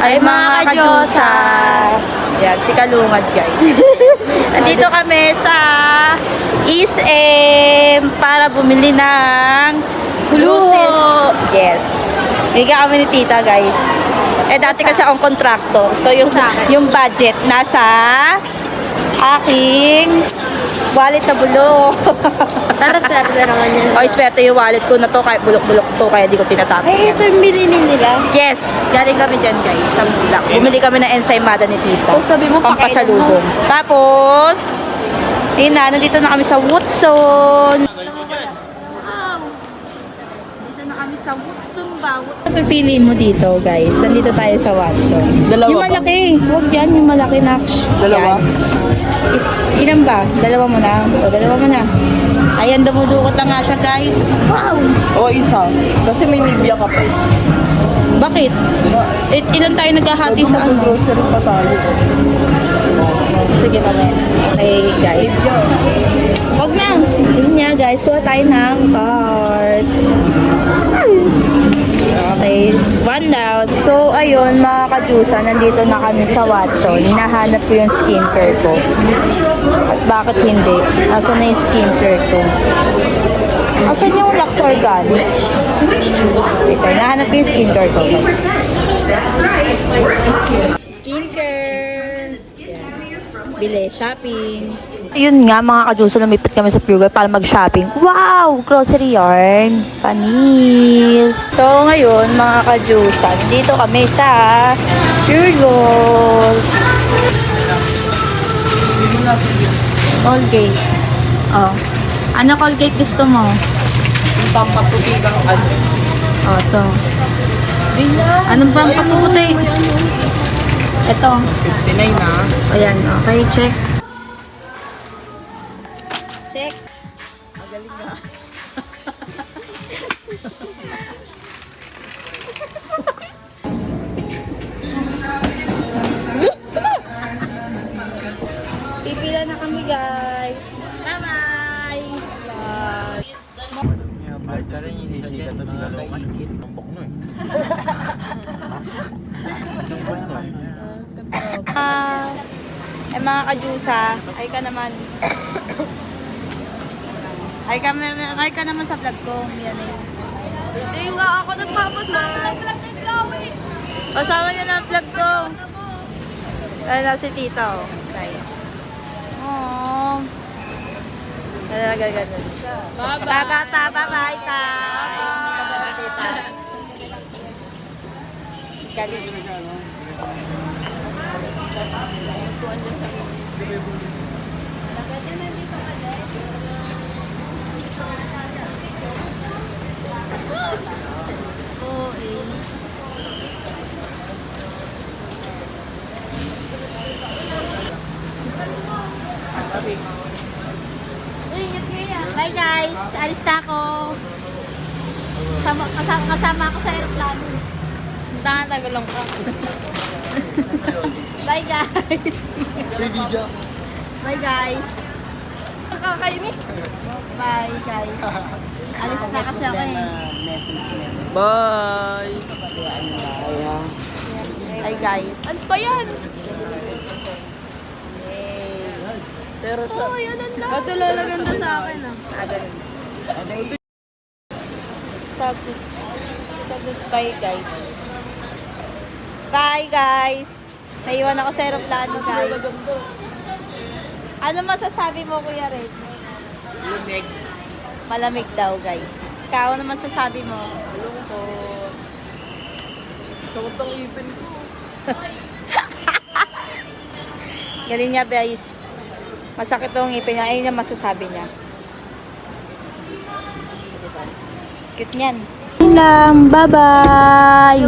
Hi mga kadyusa! Yan, si Kalungad guys. Nandito kami sa SM para bumili ng Luho! Yes. Higa kami ni tita guys. Dati kasi akong contractor. So yung budget nasa aking wallet na bulo. Para swerte naman yun. O, swerte yung wallet ko na to. Kahit bulok-bulok to, kaya di ko tinatapos. Ay, ito yung binili nila. Yes, galing kami dyan guys, sa Mulak. Bumili kami ng ensaymada ni tita. O, sabi mo, pampasalubong. Tapos, yun na, nandito na kami sa Woodson. Wow! Dito na kami sa Woodson ba? Ano pipili mo dito guys? Nandito tayo sa Watson. Dalawa Yung ba? malaki. Huwag yan, yung malaki na. Dalawa? Ilan ba? Dalawa mo na. O, dalawa mo na. Ayan, dumudukot na nga siya guys. Wow! O, isa. Kasi may Nivea ka pa. Bakit? Ilan tayo naghahati sa ano? Grocery pa tayo. Sige pa rin. Okay, guys. Huwag na. Yun nga, guys. Kuha tayo ng cart. Okay. One down. So, ayun, mga kadyusa, nandito na kami sa Watson. Hinahanap ko yung skincare ko. At bakit hindi? Asan na yung skincare ko? Asan yung Lux Organic? Wait, hinahanap ko yung skincare ko, guys. Skincare. Bili, shopping. Yun nga mga kadyusa, lumipit kami sa Pure Gold para mag-shopping. Wow! Grocery yarn. Panis. So ngayon mga kadyusa, dito kami sa Pure Gold. Colgate. Oh. Ano Colgate gusto mo? Yung pampaputi kang ano. Oh, to. Anong bang papuputi? Ito. 59 na. Ayan, okay, check. Check. Magaling na. Pipila na kami, guys. Bye-bye! Mga kadyusa, ay ka naman. Ay ka naman sa vlog ko. Yan eh. Hindi nga ako nagpapasama ng vlog ni Chloe. Kasama niyo na ang vlog ko. Ay na si tita, oh. Guys. Aww. Talaga ganun. Bye-bye. Bata, bye-bye, ta. Tita. Galing. Bye guys, alis na ako. Kasama ako sa aeroplano. Tagal lang ka. Bye guys. Bye guys. Nakakainis. Bye guys. Alis na kasi ako eh. Bye. Bye guys. Ano pa yan? Yay. Pero sa... Oh, yan ang lang. Ito lalaganda sa akin ah. Ganun. Sagot. Sagot bye guys. Bye guys. Naiwan ako sa aeroplano guys. Ano masasabi mo Kuya Red? Lumig. Malamig daw guys. Ikaw ano masasabi mo? Lungkot. Sakot ang ipin ko. Galing niya guys. Masakit tong ngipin niya. Ayun yung masasabi niya. Cute niyan. Bye-bye!